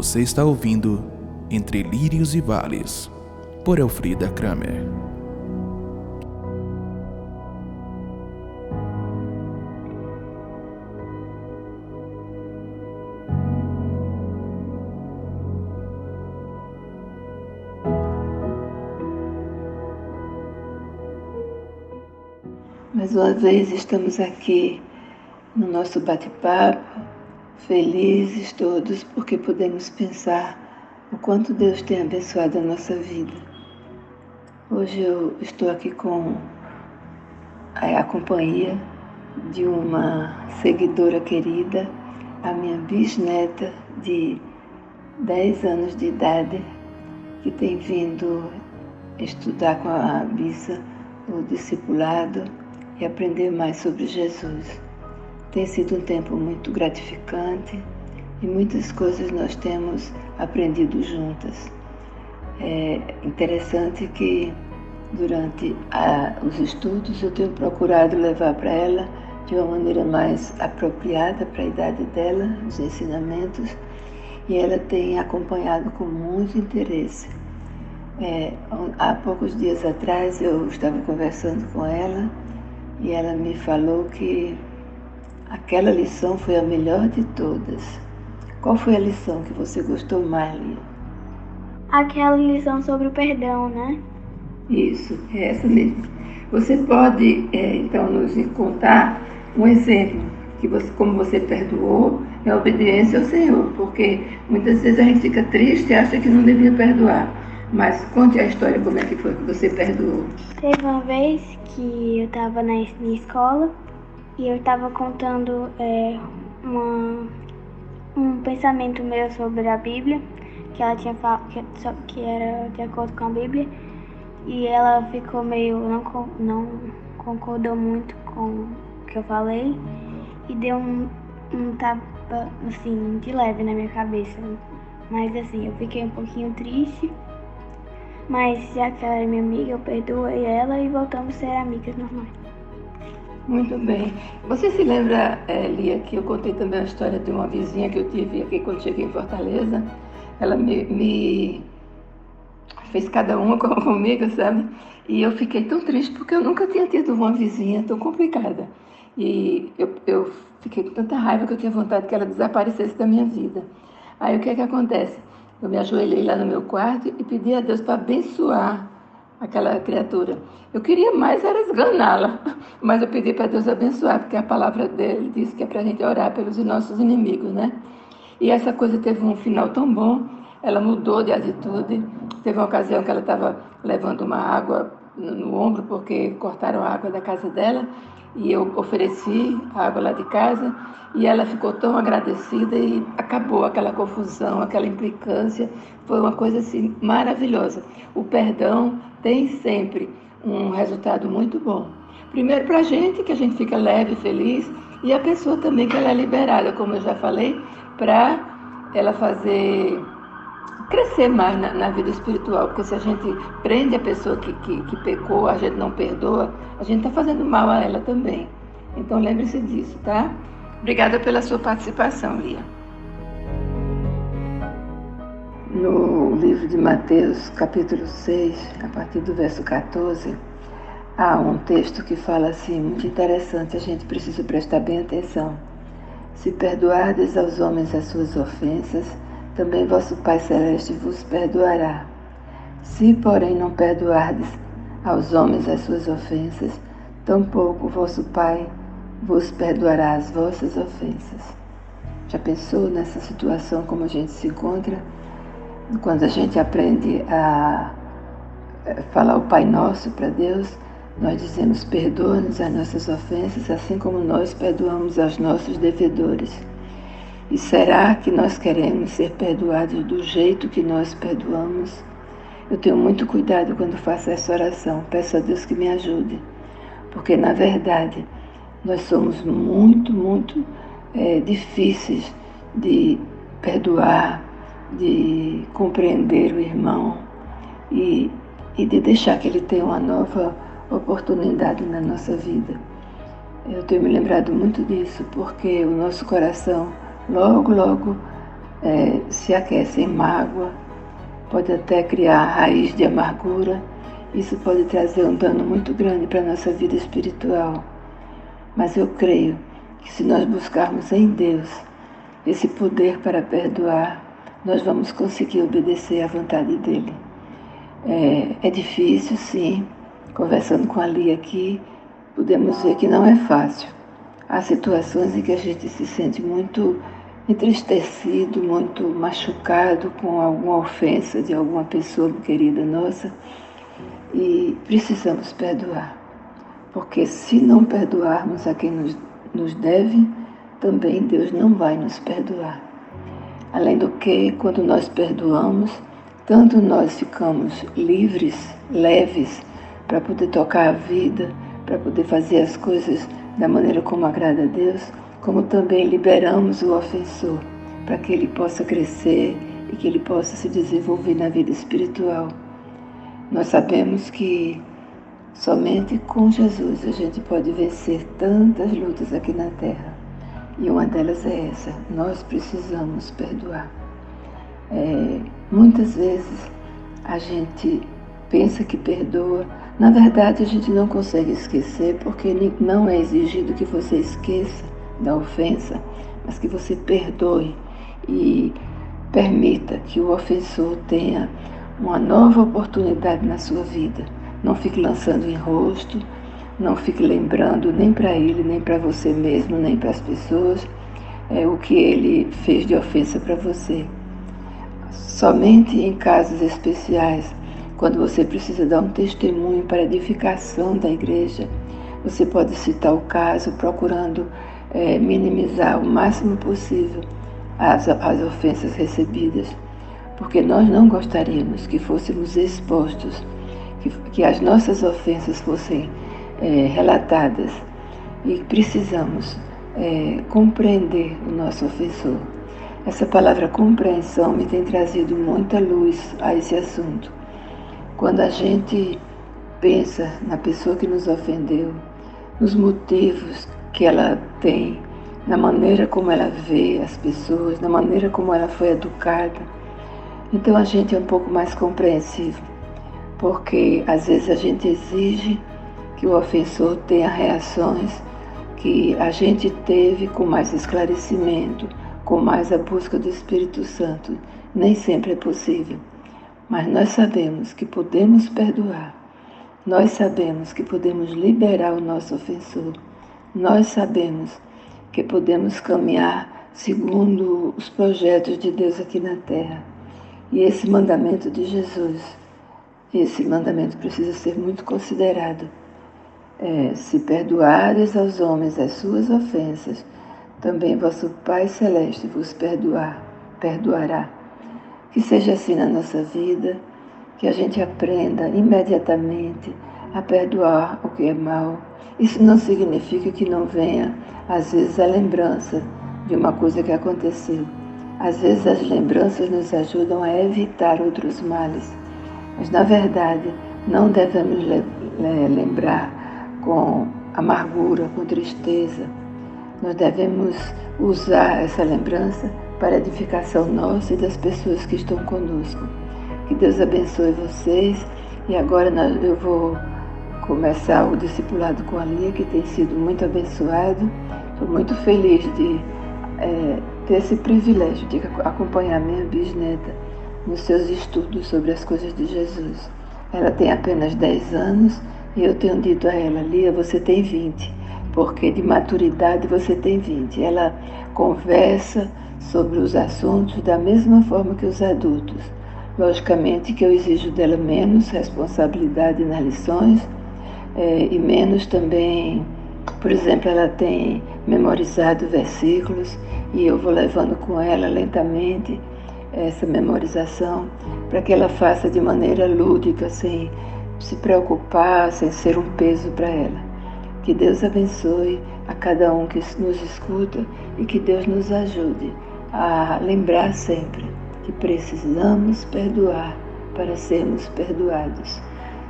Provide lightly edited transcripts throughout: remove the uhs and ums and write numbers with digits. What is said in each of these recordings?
Você está ouvindo Entre Lírios e Vales, por Elfrida Kramer. Mais uma vez estamos aqui no nosso bate-papo, felizes todos porque podemos pensar o quanto Deus tem abençoado a nossa vida. Hoje eu estou aqui com a companhia de uma seguidora querida, a minha bisneta de 10 anos de idade, que tem vindo estudar com a Bisa o discipulado e aprender mais sobre Jesus. Tem sido um tempo muito gratificante e muitas coisas nós temos aprendido juntas. É interessante que durante os estudos eu tenho procurado levar para ela de uma maneira mais apropriada para a idade dela, os ensinamentos, e ela tem acompanhado com muito interesse. Há poucos dias atrás eu estava conversando com ela e ela me falou que aquela lição foi a melhor de todas. Qual foi a lição que você gostou mais, Lia? Aquela lição sobre o perdão, né? Isso, é essa mesmo. Você pode, então, nos contar um exemplo que como você perdoou em obediência ao Senhor, porque muitas vezes a gente fica triste e acha que não devia perdoar. Mas conte a história, como é que foi que você perdoou. Teve uma vez que eu estava na escola e eu estava contando um pensamento meu sobre a Bíblia, que ela tinha falado que era de acordo com a Bíblia, e ela ficou meio, não concordou muito com o que eu falei e deu um tapa assim de leve na minha cabeça. Mas assim, eu fiquei um pouquinho triste. Mas já que ela é minha amiga, eu perdoei ela e voltamos a ser amigas normais. Muito bem. Você se lembra, Lia, que eu contei também a história de uma vizinha que eu tive aqui quando cheguei em Fortaleza? Ela me fez cada uma comigo, sabe? E eu fiquei tão triste porque eu nunca tinha tido uma vizinha tão complicada. E eu fiquei com tanta raiva que eu tinha vontade que ela desaparecesse da minha vida. Aí o que é que acontece? Eu me ajoelhei lá no meu quarto e pedi a Deus para abençoar aquela criatura. Eu queria mais era esganá-la, mas eu pedi para Deus abençoar, porque a palavra dele diz que é para a gente orar pelos nossos inimigos, né? E essa coisa teve um final tão bom, ela mudou de atitude. Teve uma ocasião que ela estava levando uma água no ombro, porque cortaram a água da casa dela, e eu ofereci a água lá de casa, e ela ficou tão agradecida e acabou aquela confusão, aquela implicância. Foi uma coisa assim maravilhosa. O perdão tem sempre um resultado muito bom. Primeiro para a gente, que a gente fica leve, feliz, e a pessoa também que ela é liberada, como eu já falei, para ela fazer crescer mais na vida espiritual, porque se a gente prende a pessoa que pecou, a gente não perdoa, a gente está fazendo mal a ela também. Então lembre-se disso, tá? Obrigada pela sua participação, Lia. No livro de Mateus, capítulo 6, a partir do verso 14, há um texto que fala assim, muito interessante, a gente precisa prestar bem atenção. Se perdoardes aos homens as suas ofensas, também vosso Pai Celeste vos perdoará. Se, porém, não perdoardes aos homens as suas ofensas, tampouco vosso Pai vos perdoará as vossas ofensas. Já pensou nessa situação como a gente se encontra? Quando a gente aprende a falar o Pai Nosso para Deus, nós dizemos: perdoa-nos as nossas ofensas, assim como nós perdoamos aos nossos devedores. E será que nós queremos ser perdoados do jeito que nós perdoamos? Eu tenho muito cuidado quando faço essa oração. Peço a Deus que me ajude. Porque, na verdade, nós somos muito difíceis de perdoar, de compreender o irmão e de deixar que ele tenha uma nova oportunidade na nossa vida. Eu tenho me lembrado muito disso, porque o nosso coração logo se aquece em mágoa, pode até criar raiz de amargura. Isso pode trazer um dano muito grande para a nossa vida espiritual. Mas eu creio que se nós buscarmos em Deus esse poder para perdoar, nós vamos conseguir obedecer à vontade dEle. É difícil, sim. Conversando com a Lia aqui, podemos ver que não é fácil. Há situações em que a gente se sente muito entristecido, muito machucado com alguma ofensa de alguma pessoa querida nossa, e precisamos perdoar. Porque se não perdoarmos a quem nos deve, também Deus não vai nos perdoar. Além do que, quando nós perdoamos, tanto nós ficamos livres, leves, para poder tocar a vida, para poder fazer as coisas da maneira como agrada a Deus, como também liberamos o ofensor, para que ele possa crescer e que ele possa se desenvolver na vida espiritual. Nós sabemos que somente com Jesus a gente pode vencer tantas lutas aqui na Terra. E uma delas é essa: nós precisamos perdoar. Muitas vezes a gente pensa que perdoa. Na verdade, a gente não consegue esquecer, porque não é exigido que você esqueça da ofensa, mas que você perdoe e permita que o ofensor tenha uma nova oportunidade na sua vida. Não fique lançando em rosto, não fique lembrando nem para ele, nem para você mesmo, nem para as pessoas o que ele fez de ofensa para você. Somente em casos especiais, quando você precisa dar um testemunho para a edificação da igreja, você pode citar o caso procurando minimizar o máximo possível as ofensas recebidas, porque nós não gostaríamos que fôssemos expostos, que as nossas ofensas fossem relatadas, e precisamos compreender o nosso ofensor. Essa palavra compreensão me tem trazido muita luz a esse assunto. Quando a gente pensa na pessoa que nos ofendeu, nos motivos que ela tem, na maneira como ela vê as pessoas, na maneira como ela foi educada, então a gente é um pouco mais compreensivo, porque às vezes a gente exige que o ofensor tenha reações que a gente teve com mais esclarecimento, com mais a busca do Espírito Santo. Nem sempre é possível, mas nós sabemos que podemos perdoar, nós sabemos que podemos liberar o nosso ofensor, nós sabemos que podemos caminhar segundo os projetos de Deus aqui na terra. E esse mandamento de Jesus, esse mandamento precisa ser muito considerado. Se perdoares aos homens as suas ofensas, também vosso Pai Celeste vos perdoará. Que seja assim na nossa vida, que a gente aprenda imediatamente a perdoar o que é mal. Isso não significa que não venha, às vezes, a lembrança de uma coisa que aconteceu. Às vezes as lembranças nos ajudam a evitar outros males, mas na verdade não devemos lembrar com amargura, com tristeza. Nós devemos usar essa lembrança para a edificação nossa e das pessoas que estão conosco. Que Deus abençoe vocês. E agora eu vou começar o discipulado com a Lia, que tem sido muito abençoado. Estou muito feliz de ter esse privilégio de acompanhar minha bisneta nos seus estudos sobre as coisas de Jesus. Ela tem apenas 10 anos e eu tenho dito a ela: Lia, você tem 20, porque de maturidade você tem 20. Ela conversa sobre os assuntos da mesma forma que os adultos. Logicamente que eu exijo dela menos responsabilidade nas lições e menos também, por exemplo, ela tem memorizado versículos e eu vou levando com ela lentamente essa memorização para que ela faça de maneira lúdica, sem se preocupar, sem ser um peso para ela. Que Deus abençoe a cada um que nos escuta e que Deus nos ajude a lembrar sempre que precisamos perdoar para sermos perdoados.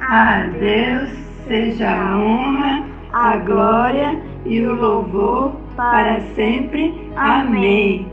A Deus seja a honra, a glória e o louvor para sempre. Amém.